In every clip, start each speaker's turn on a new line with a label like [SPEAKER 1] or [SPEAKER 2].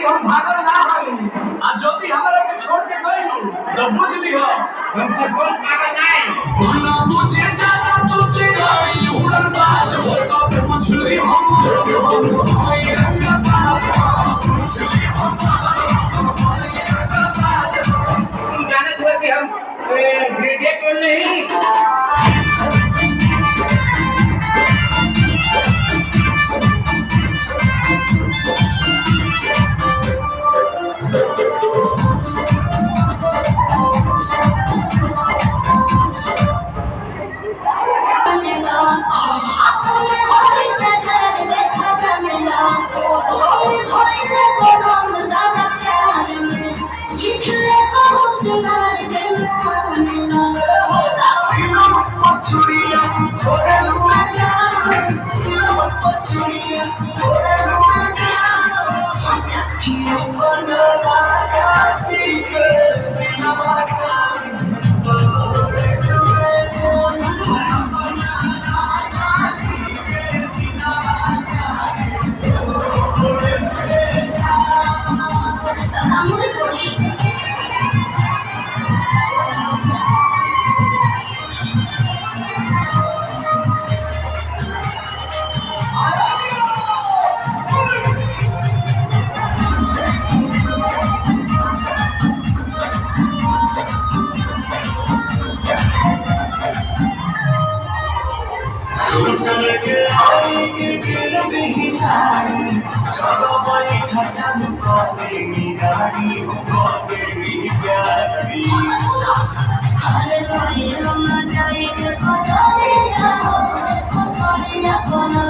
[SPEAKER 1] हम भागल ना हई आ जल्दी हमरा के छोड़ के गइलू तो बुझ लियो हमसे कोई पागल नहीं भूला मुझे जाना तुझे आई उड़न बाज हो तो पूछ ली हम कोई रंग बाज पूछ ली हम जाने थे कि हम ग्रेजुएट नहीं चलो भाई खचालू करेगी गाड़ी करेगी प्यारी हरे लोई हम जाए के पतारे रहो पतारे अपना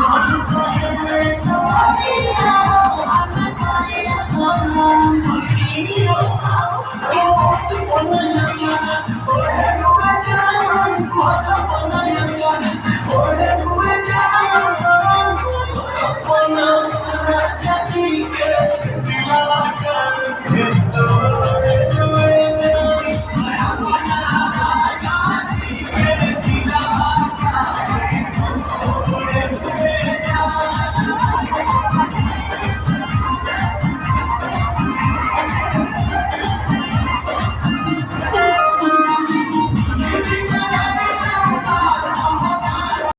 [SPEAKER 1] हम करे सवारी रहो हम करे अपना वीडियो आओ तो बनाया जाना ओए रो जाना को तो बनाया जाना